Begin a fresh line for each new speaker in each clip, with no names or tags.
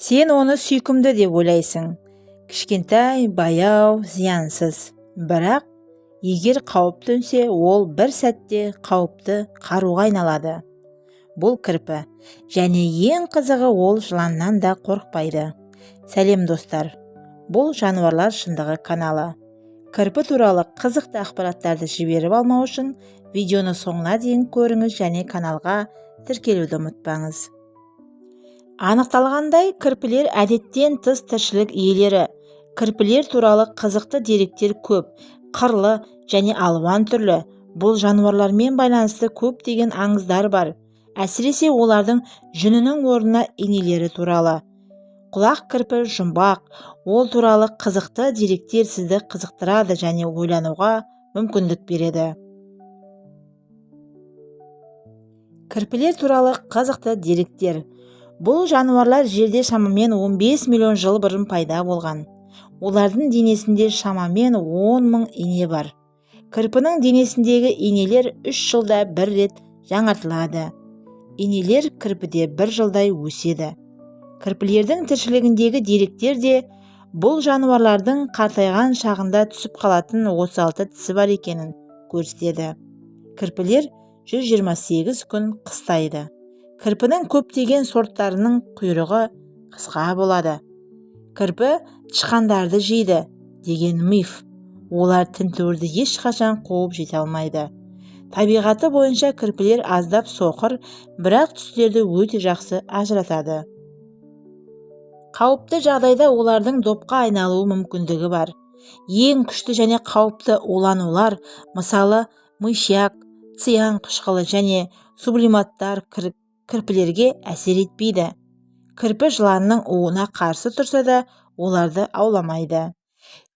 Сен оны сүйкімді деп ойлайсың. Кішкентай, баяу, зиянсыз. Бірақ егер қауіп төнсе, ол бір сәтте қауіпті қаруға айналады. Бұл кірпі. Және ең қызығы, ол жыланнан да қорықпайды. Сәлем достар. Бұл жануарлар шындығы каналы. Кірпі туралы қызықты ақпараттарды жіберіп алмау үшін видеоны соңына дейін көріңіз және каналға тіркелуді ұмытпаңыз. Анықталғандай, кірпілер әдеттен тыс тіршілік иелері. Кірпілер туралы қызықты деректер көп, қырлы және алуан түрлі. Бұл жануарлармен байланысты көптеген аңыздар бар. Әсіресе олардың жүнінің орнына инелері туралы. Құлақ кірпі жұмбақ, ол туралы қызықты деректер сізді қызықтырады және ойлануға мүмкіндік береді. Кірпілер туралы қызықты деректер. Бұл жануарлар жерде шамамен 15 миллион жыл бұрын пайда болған. Олардың денесінде шамамен 10 мың ине бар. Кірпінің денесіндегі инелер 3 жылда бір рет жаңартылады. Инелер кірпіде 1 жылдай өседі. Кірпілердің тіршілігіндегі деректер де бұл жануарлардың қартайған шағында түсіп қалатын 36 тісі бар екенін көрсетеді. Кірпілер 128 күн қыстайды. Кірпінің көптеген сорттарының құйрығы қысқа болады. Кірпі тышқандарды жейді деген миф. Олар тінтуірді ешқашан қуып жете алмайды. Табиғаты бойынша кірпілер аздап соқыр, бірақ түстерді өте жақсы ажыратады. Қауіпті жағдайда олардың допқа айналу мүмкіндігі бар. Ең күшті және қауіпті уланулар, мысалы мышьяк, циан қышқылы және сублиматтар кірпілерге әсер етпейді. Кірпі жыланның уына қарсы тұрса да, оларды ауламайды.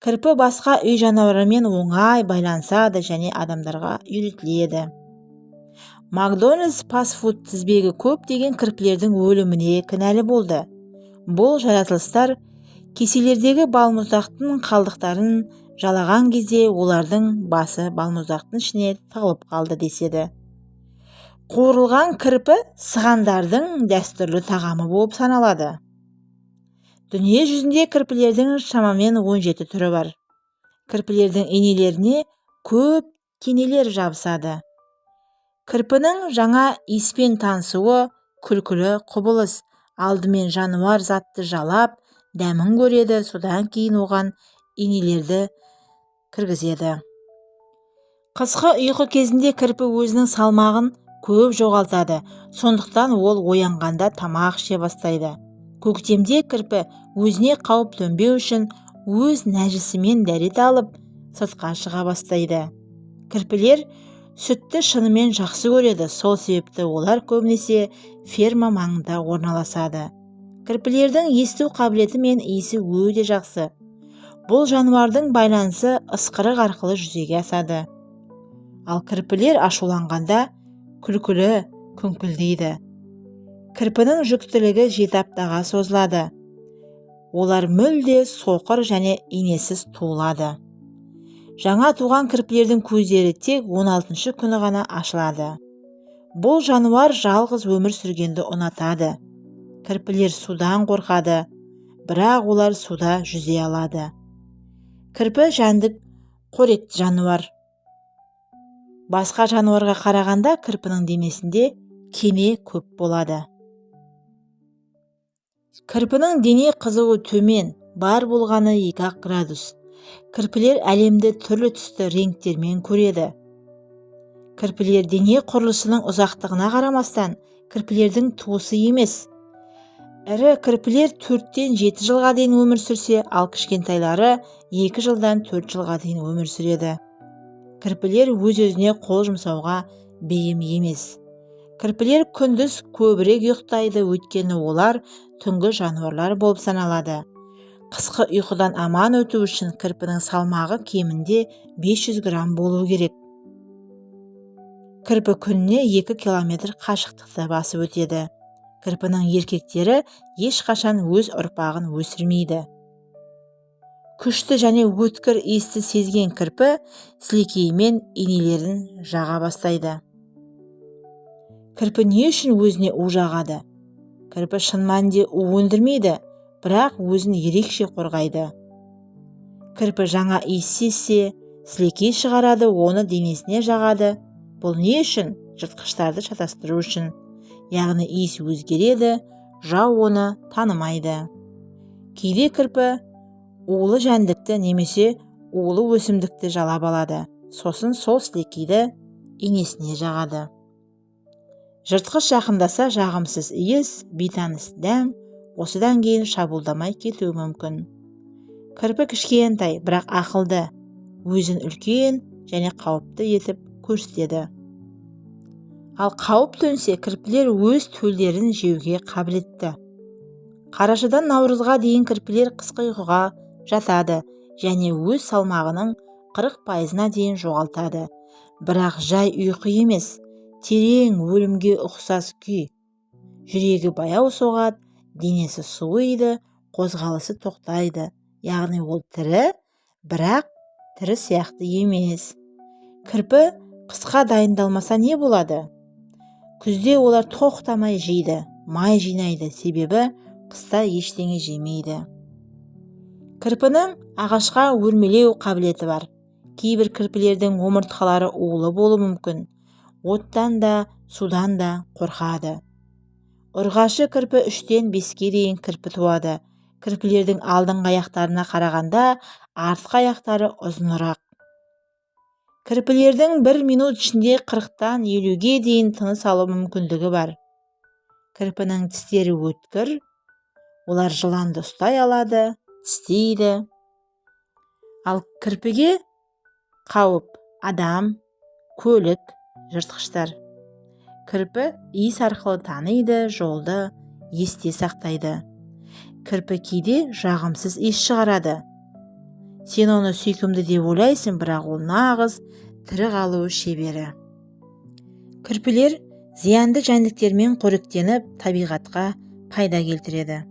Кірпі басқа үй жануарымен оңай байланысады және адамдарға үйретіледі. Макдональдс фастфуд тізбегі көптеген кірпілердің өліміне кінәлі болды. Бұл жаратылыстар кеселердегі балмұздақтың қалдықтарын жалаған кезде олардың басы балмұздақтың ішіне тығылып қалды деседі. Қуырылған кірпі сығандардың дәстүрлі тағамы болып саналады. Дүние жүзінде кірпілердің шамамен 17 түрі бар. Кірпілердің инелеріне көп кенелер жабысады. Кірпінің жаңа иіспен танысуы күлкілі құбылыс. Алдымен жануар затты жалап, дәмін көреді, содан кейін оған инелерді кіргізеді. Қысқы ұйқы кезінде кірпі өзінің салмағын көп жоғалтады, сондықтан ол оянғанда тамақ іше бастайды. Көктемде кірпі өзіне қауіп төнбеу үшін өз нәжісімен дәрет алып, сыртқа шыға бастайды. Кірпілер сүтті шынымен жақсы көреді, сол себепті олар көбінесе ферма маңында орналасады. Кірпілердің есту қабілеті мен иісі өте жақсы. Бұл жануардың байланысы ысқырық арқылы жүзеге асады. Ал кірпілер ашуланғанда күлкілі күңкілдейді. Кірпінің жүктілігі 7 аптаға созылады. Олар мүлде соқыр және инесіз туылады. Жаңа туған кірпілердің көздері тек 16-шы күні ғана ашылады. Бұл жануар жалғыз өмір сүргенді ұнатады. Кірпілер судан қорқады, бірақ олар суда жүзе алады. Кірпі жәндік қоректі жануар. Басқа жануарға қарағанда кірпінің денесінде кене көп болады. Кірпінің дене қызуы төмен, бар болғаны 2 градус. Кірпілер әлемді түрлі түсті реңктермен көреді. Кірпілер дене құрылысының ұзақтығына қарамастан, кірпілердің туысы емес. Ірі кірпілер 4-тен 7 жылға дейін өмір сүрсе, ал кішкентайлары 2 жылдан 4 жылға дейін өмір сүреді. Кірпілер өз-өзіне қол жұмсауға бейім емес. Кірпілер күндіз көбірек ұйықтайды, өйткені олар түнгі жануарлар болып саналады. Қысқы ұйқыдан аман өту үшін кірпінің салмағы кемінде 500 грамм болу керек. Кірпі күніне 2 километр қашықтықты басып өтеді. Кірпінің еркектері ешқашан өз ұрпағын өсірмейді. Күшті және өткір иісті сезген кірпі сілекеймен инелерін жаға бастайды. Кірпі не үшін өзіне у жағады? Кірпі шын мәнінде у өндірмейді, бірақ өзін ерекше қорғайды. Кірпі жаңа иіс сезсе, сілекей шығарады, оны денесіне жағады. Бұл не үшін? Жыртқыштарды шатастыру үшін. Яғни иіс өзгереді, жау оны танымайды. Кейде кірпі улы жәндікті немесе улы өсімдікті жалап алады. Сосын сол сілекейді инесіне жағады. Жыртқыш жақындаса жағымсыз иіс, бейтаныс дәм осыдан кейін шабуылдамай кетуі мүмкін. Кірпі кішкентай, бірақ ақылды, өзін үлкен және қауіпті етіп көрсетеді. Ал қауіп төнсе, кірпілер өз төлдерін жеуге қабілетті. Қарашадан наурызға дейін кірпілер қысқы ұйқыға жатады және өз салмағының 40%-на дейін жоғалтады. Бірақ жай ұйқы емес, терең өлімге ұқсас күй. Жүрегі баяу соғады, денесі суиды, қозғалысы тоқтайды. Яғни ол тірі, бірақ тірі сияқты емес. Кірпі қысқа дайындалмаса не болады? Күзде олар тоқтамай жейді, май жинайды, себебі қыста ештеңе жемейді. Кірпінің ағашқа өрмелеу қабілеті бар. Кейбір кірпілердің омыртқалары улы болуы мүмкін. Оттан да, судан да қорқады. Ұрғашы кірпі 3-тен 5-ке дейін кірпі туады. Кірпілердің алдыңғы аяқтарына қарағанда артқы аяқтары ұзынырақ. Кірпілердің 1 минут ішінде 40-тан 50-ге дейін тыныс алу мүмкіндігі бар. Кірпінің тістері өткір, олар жыланды ұстай алады, тістейді. Ал кірпіге қауіп адам, көлік, жыртқыштар. Кірпі иіс арқылы таниды, жолды есте сақтайды. Кірпі кейде жағымсыз иіс шығарады. Сен оны сүйкімді деп ойлайсың, бірақ ол нағыз тірі қалу шебері. Кірпілер зиянды жәндіктермен қоректеніп, табиғатқа пайда келтіреді.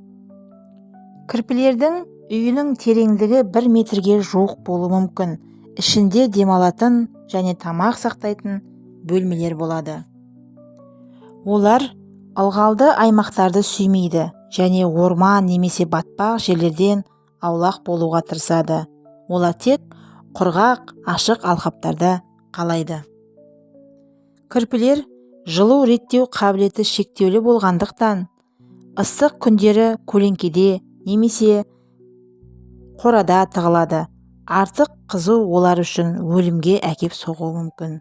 Кірпілердің үйінің тереңдігі 1 метрге жуық болуы мүмкін. Ішінде демалатын және тамақ сақтайтын бөлмелер болады. Олар ылғалды аймақтарды сүймейді және орман немесе батпақ жерлерден аулақ болуға тырысады. Олар тек құрғақ, ашық алқаптарда қалайды. Кірпілер жылу реттеу қабілеті шектеулі болғандықтан, ыстық күндері көлеңкеде немесе қорада тығылады. Артық қызу олар үшін өлімге әкеп соғуы мүмкін.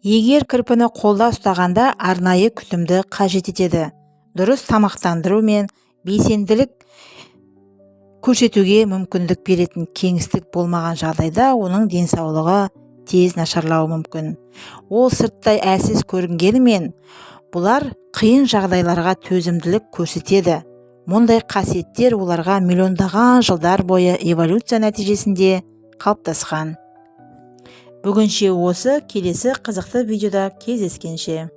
Егер кірпіні қолда ұстағанда арнайы күтімді қажет етеді. Дұрыс тамақтандыру мен белсенділік көрсетуге мүмкіндік беретін кеңістік болмаған жағдайда оның денсаулығы тез нашарлауы мүмкін. Ол сырттай әлсіз көрінгенімен, бұлар қиын жағдайларға төзімділік көрсетеді. Мұндай қасиеттер оларға миллиондаған жылдар бойы эволюция нәтижесінде қалыптасқан. Бүгінше осы, келесі қызықты видеода кездескенше.